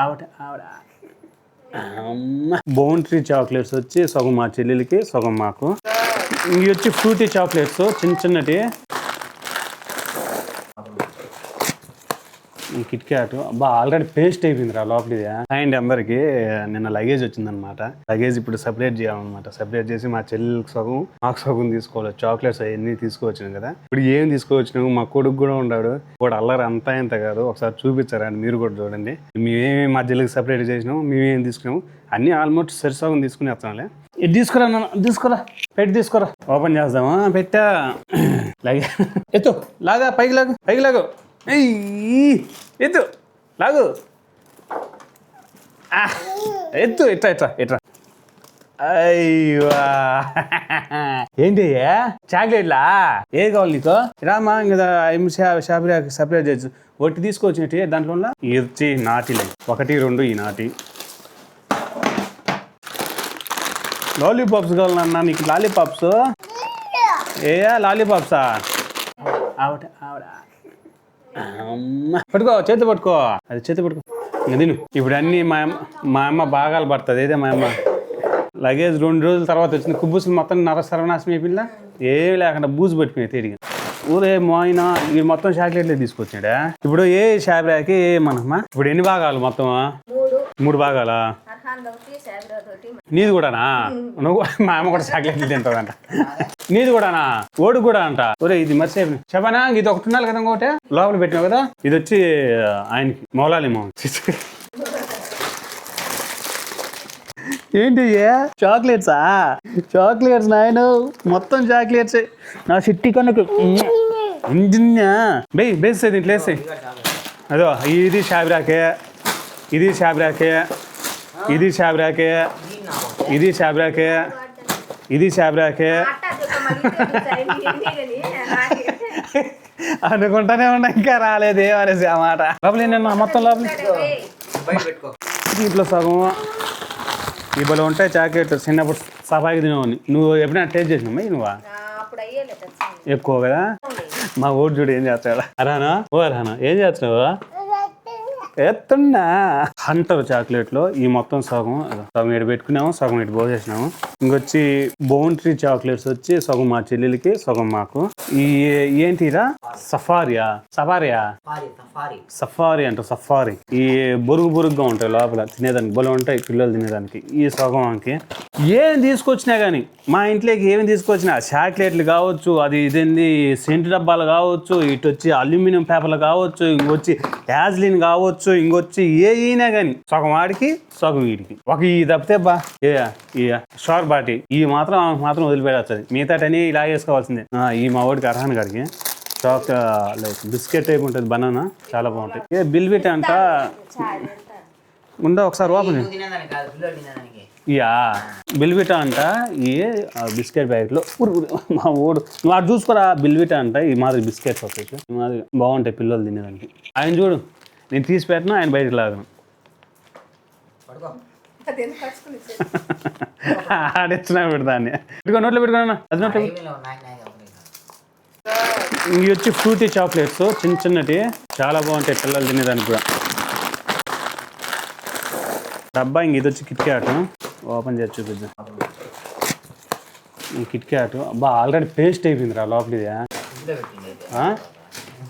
ఆవిడ ఆవిడ boundary chocolates వచ్చి సగం మా చెల్లెలకి సగం మాకు. ఇవి వచ్చి ఫ్రూటీ చాక్లెట్స్ చిన్న చిన్నటి. కిట్ క్యాట్ ఆల్రెడీ పేస్ట్ అయిపోయింది రా లోపలిది. అండ్ అందరికి నిన్న లగేజ్ వచ్చిందనమాట. లగేజ్ ఇప్పుడు సెపరేట్ చేయాలన్నమాట. సెపరేట్ చేసి మా చెల్లెలకి సగం మాకు సగం తీసుకోవాలి. చాక్లెట్స్ అవన్నీ తీసుకువచ్చినాం కదా. ఇప్పుడు ఏం తీసుకువచ్చినాము, మా కొడుకు కూడా ఉన్నాడు. వాడు అల్లరి అంతా ఇంత కాదు, ఒకసారి చూపించారండి మీరు కూడా చూడండి. మేమేమి మా చెల్లెలకి సెపరేట్ చేసినాము, మేమేం తీసుకున్నాము అన్ని ఆల్మోస్ట్ సరిసగం తీసుకుని వస్తాంలే. ఇది తీసుకురా నాన్న, తీసుకురా, పెట్టి తీసుకురా, ఓపెన్ చేద్దామా. పెట్టా లాగే ఎత్తు, లాగా పైకి లాగు, పైకి లాగు, ఎత్తు, లాగు, ఎత్తు, ఎట్రా ఎట్రా ఎట్రా. అయ్యా ఏంటి చాక్లెట్లా? ఏది కావాలి నీకు? రామా ఇంకా షాప్ సపరేట్ చేయొచ్చు. ఒట్టి తీసుకొచ్చినట్టు దాంట్లో ఇచ్చి నాటిలే 1 2 ఈ నాటి. లాలీపాప్స్ కావాలన్నా నీకు? లాలీపాప్స్ లాలీపాప్సా? ఆవిడ ఆవిడ పట్టుకో, చేతి పట్టుకో, అది చేతి పట్టుకో. ఇంకా తిను. ఇప్పుడు అన్నీ మా అమ్మ భాగాలు పడుతుంది. ఏదే మా అమ్మ లగేజ్ 2 రోజుల తర్వాత వచ్చింది. కుబ్బుసులు మొత్తం సర్వనాశనం అయిపోయిందా, ఏమి లేకుండా బూజు పట్టిపోయినాయి తిరిగి. ఊరే మోయినా ఇవి మొత్తం చాక్లెట్లే తీసుకొచ్చాడా. ఇప్పుడు ఏ షాబ్రాకి మనమ్మా ఇప్పుడు ఎన్ని భాగాలు మొత్తం? 3 భాగాలా? నీది కూడానా? నువ్వు మా అమ్మ కూడా చాక్లెట్లు తింటుందంట. నీది కూడానా? ఓడు కూడా అంట. ఒరే ఇది మర్చిపోయి చెప్పనా, ఇది ఒకటి ఉండాలి కదా, ఇంకోటి లోపల పెట్టినావు కదా. ఇది వచ్చి ఆయనకి మౌలాలేమో. ఏంటి చాక్లెట్సా? చాక్లెట్స్ నాయన, మొత్తం చాక్లెట్స్. నా సిట్టి కనుక బేసేది ఇంట్లో వేసాయి. అదో ఇది షాబ్రాకే, ఇది షాబ్రాకే, ఇది షాబ్రాకే, ఇది షాబ్రాకే, ఇది షాబ్రాకే అనుకుంటానే ఉన్నా, ఇంకా రాలేదు ఏమనేసి ఆ మాట. లోపల ఏంటన్నా మొత్తం లోపల దీంట్లో సగం ఇవ్వలో ఉంటాయి చాక్లెట్. చిన్నప్పుడు సఫాయికి తినవని. నువ్వు ఎప్పుడైనా టేస్ట్ చేసినావు నువ్వా? ఎక్కువ కదా. మా ఊరు చూడు ఏం చేస్తాడా. రానా ఓ రానా, ఏం చేస్తున్నావు? ఎత్తున్నా హంటర్ చాక్లెట్లో ఈ మొత్తం సగం ఇటు పెట్టుకున్నాము, సగం ఇటు పోసేసినాము. ఇంకొచ్చి బౌండరీ చాక్లెట్స్ వచ్చి సగం మా చెల్లెలకి సగం మాకు. ఈ ఏంటిరా సఫారియా? సఫారీ అంట. సఫారీ ఈ బొరుగుగా ఉంటాయి లోపల తినేదానికి, బలం ఉంటాయి పిల్లలు తినేదానికి. ఈ సగంకి ఏం తీసుకొచ్చినా కానీ మా ఇంట్లోకి ఏమి తీసుకొచ్చినా చాక్లెట్లు కావచ్చు, అది ఇదేంది సెంటు డబ్బాలు కావచ్చు, ఇటు వచ్చి అల్యూమినియం పేపర్లు కావచ్చు, ఇంకొచ్చి యాజ్లిన్ కావచ్చు, ఇంకొచ్చి ఏ అయినా కానీ సగం వాడికి సగం వీడికి. ఒక ఈ తప్పితే బా షార్ బాటి ఈ మాత్రం వదిలిపెట్టచ్చు. మిగతాటని ఇలా వేసుకోవాల్సిందే. ఈ మా వాడికి అర్హాన్ గారికి లైక్ బిస్కెట్ టైప్ ఉంటుంది, బనానా చాలా బాగుంటాయి. బిల్బిట్ అంట ఉందా ఒకసారి ఓపెన్ బిల్బిటా అంట. ఈ బిస్కెట్ ప్యాకెట్లో మా ఊడు నువ్వు అటు చూసుకోరా. బిల్బిటా అంట. ఈ మాదిరి బిస్కెట్స్ వస్తాయి, ఈ మాదిరి బాగుంటాయి పిల్లలు తినేదానికి. ఆయన చూడు, నేను తీసి పెట్టినా ఆయన బయటకు లాగను. ఆడిచ్చినా పెడతాన్ని నోట్లో పెట్టుకున్నా. అది నోట్లో ఇవి వచ్చి ఫ్రూటీ చాక్లెట్స్ చిన్న చిన్నటి, చాలా బాగుంటాయి పిల్లలు తినేదానికి కూడా. డబ్బా ఇంక ఇది వచ్చి కిట్ క్యాట్. ఓపెన్ చేసి చూపిద్దాం. కిట్ క్యాట్ ఆల్రెడీ పేస్ట్ అయిపోయింది రా లోపలిది.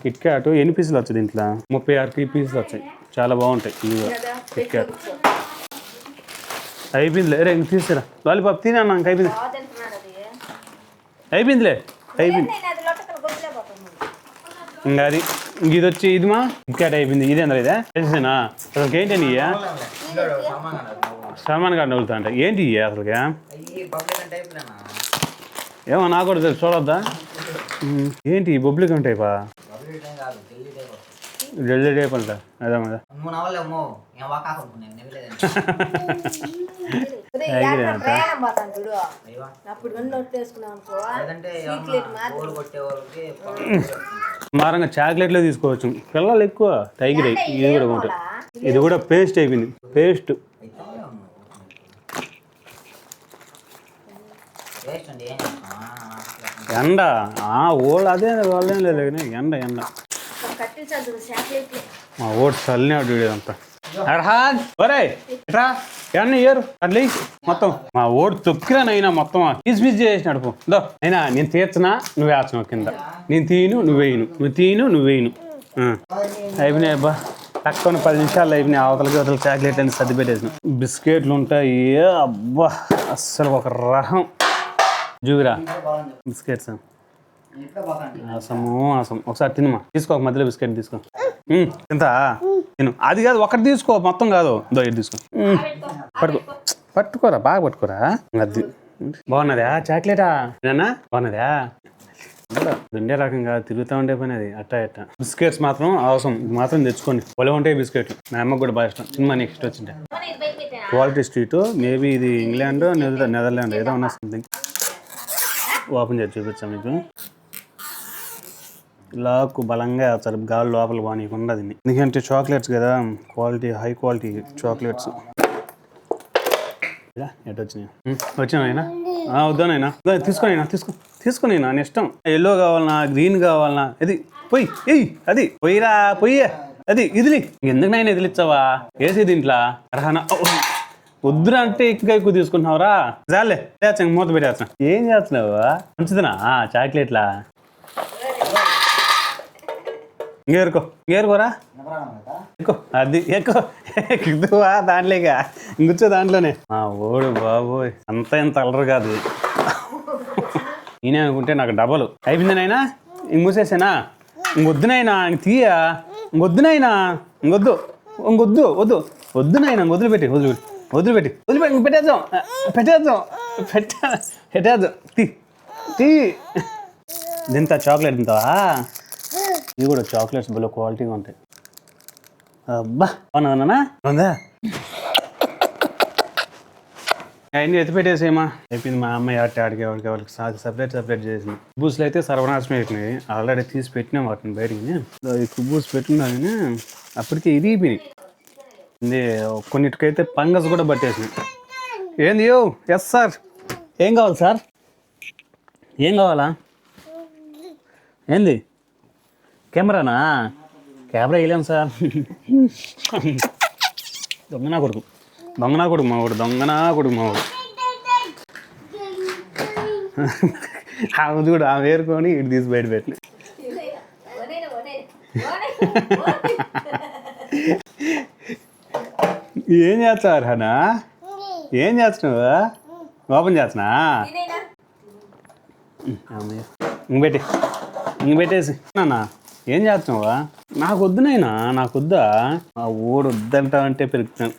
కిట్ క్యాట్ ఎన్ని పీసులు వచ్చాయి దీంట్లో? 36 పీసులు వచ్చాయి. చాలా బాగుంటాయి ఇవి కిట్ క్యాట్. అయిపోయిందిలే. రే ఇంక తీసుకురా. లాలీపాప్ తినా ఇంక అయిపోయింది. అయిపోయిందిలే, అయిపోయింది ఇంకా. అది ఇంక ఇది వచ్చి ఇది మా కిట్ క్యాట్ అయిపోయింది. ఇది అందరూ ఇదే తెలిసేనా? అసలు ఏంటని సల్మాన్ ఖాన్ నవ్వుతా అంటే ఏంటి అసలుగా? ఏమో నాకు కూడా తెలుసు, చూడొద్దా? ఏంటి బొబ్లికం టైపా? జల్దీ టైప్ అంట. అదే కదా. మారంగా చాక్లెట్లే తీసుకోవచ్చు పిల్లలు ఎక్కువ. టైగర్ ఇది కూడా బాగుంటుంది. ఇది కూడా పేస్ట్ అయిపోయింది. పేస్ట్ ఎండ ఓళ్ళు అదే వాళ్ళేం లేదు కానీ ఎండ మా ఓటు చల్లినాడు అంతా ఒరే ఎట్రా ఎన్న ఇయ్యరు అట్లే మొత్తం మా ఓటు తొక్కిరానైనా మొత్తం పీస్ చేసినాడు పో అయినా నేను తీర్చనా నువ్వు వేస్తున్నావు కింద నేను తీను నువ్వేయను నువ్వు తీను నువ్వేయను అయిపోయినాయి అబ్బా తక్కువ 10 నిమిషాలు అయిపోయినాయి అవతల చాక్లెట్ అని సర్ది పెట్టేసిన బిస్కెట్లు ఉంటాయి అబ్బా అస్సలు ఒక రకం జూవిరా బిస్కెట్స్ ఆసం ఒకసారి తినమా తీసుకో మధ్యలో బిస్కెట్ తీసుకో ఎంత తిను అది కాదు ఒకటి తీసుకో మొత్తం కాదు ఇటు తీసుకో పట్టుకోరా బాగా పట్టుకోరా అది బాగున్నదా చాక్లెటా నేనా బాగున్నదా రెండే రకంగా తిరుగుతూ ఉండే పని అది అట్టా బిస్కెట్స్ మాత్రం అవసరం ఇది మాత్రం తెచ్చుకోండి పొలం ఉంటాయి బిస్కెట్లు మా అమ్మకు కూడా బాగా ఇష్టం సినిమా నెక్స్ట్ వచ్చింటే క్వాలిటీ స్ట్రీట్ మేబీ ఇది ఇంగ్లాండ్ నెదర్లాండ్ ఏదో ఉన్నా సంథింగ్ ఓపెన్ చేసి చూపించాం మీకు లాక్ బలంగా వేస్తారు గాలి లోపల బాగానీయకుండా దీన్ని ఎందుకంటే చాక్లెట్స్ కదా క్వాలిటీ హై క్వాలిటీ చాక్లెట్స్ ఎటు వచ్చినాయినా వద్దానైనా తీసుకునేనా అని ఇష్టం ఎల్లో కావాలన్నా గ్రీన్ కావాలన్నా ఇది పొయ్యి అది పొయ్యిరా పొయ్యి అది ఇదిలి ఎందుకు నాయన ఎదిలిచ్చావా వేసి దీంట్లో రహనా వద్దురా అంటే ఎక్కువ తీసుకుంటున్నావురా జాలే మూత పెట్టేస్తా ఏం చేస్తున్నావు మంచిదినా చాక్లెట్లా ఇంకేరుకోరా ఎక్కువ అది ఎక్కువా దాంట్లోగా ఇంకొచ్చే దాంట్లోనే ఓడు బాబోయ్ అంత అలరు కాదు నేనే అనుకుంటే నాకు డబల్ అయిపోయిందినైనా ఇంక మూసేసానా ఇంకొద్దునైనా ఇంక తీయా ఇంకొద్దునైనా వద్దునైనా వదిలిపెట్టి పెట్టేద్దాం తీ తింటా చాక్లెట్ తింటావా ఇవి కూడా చాక్లెట్స్ భలే క్వాలిటీగా ఉంటాయి అబ్బా అవునా ఉందా అవన్నీ ఎత్తిపెట్టేసేమా అయిపోయింది మా అమ్మాయి ఆడికి వాళ్ళకి సపరేట్ చేసింది కుబ్బూసులు అయితే సర్వనాశనం అయిపోయినాయి ఆల్రెడీ తీసి పెట్టినాం వాటిని బయటికి ఈ కుబ్బూస్ పెట్టినా కానీ అప్పటికే ఇరిగిపోయినాయి కొన్నిటికైతే పంగస్ కూడా పట్టేసినాయి ఏంది ఎస్ సార్ ఏం కావాలి సార్ ఏం కావాలా ఏంది కెమెరా వేయలేము సార్ దొంగనా కొడుకు మావాడు ఆమె చూడు ఆమె వేరుకొని ఇటు తీసి బయట పెట్టిన ఏం చేస్తావు హనా ఏం చేస్తున్నావా ఓపెన్ చేస్తున్నా ఇంక పెట్టేసి నాన్న ఏం చేస్తున్నావా నాకు వద్దునైనా ఆ ఓడు వద్దంటావంటే పెరుగుతాను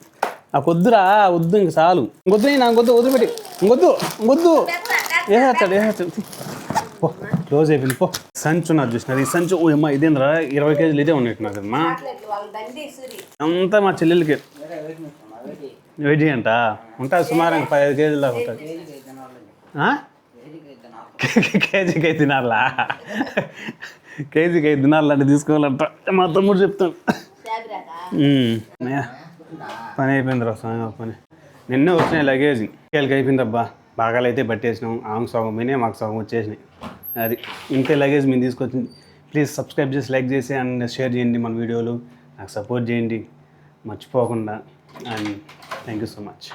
నాకు వద్దురా వద్దు ఇంక చాలు ఇంకొద్దునైనా వదిలిపెట్టి ఇంకొద్దు వేసేస్తాడు పో క్లోజ్ అయిపోయింది పో సంచి ఉన్నది చూసినారు ఈ సంచి ఓ అమ్మా ఇదేంద్రా 20 కేజీలు ఇదే ఉన్నట్టు నాదమ్మా అంతా మా చెల్లెలకి వెయిట్ అంట ఉంటుంది సుమారు 15 కేజీలు దాకా ఉంటుంది కేజీకి 5 తినాలా కేజీకి 5 తినాలంటే తీసుకోవాలంట మా తమ్ముడు చెప్తాను పని అయిపోయింది రా పని నిన్నే వచ్చినాయి లగేజ్ కేళ్ళకి అయిపోయింది అబ్బా బాగాలు అయితే పట్టేసినాం ఆమెకు సగం పోయినాయి మాకు సగం వచ్చేసినాయి అది ఇంతే లగేజ్ మేము తీసుకొచ్చింది ప్లీజ్ సబ్స్క్రైబ్ చేసి లైక్ చేసి అండ్ షేర్ చేయండి మన వీడియోలు నాకు సపోర్ట్ చేయండి మర్చిపోకుండా and thank you so much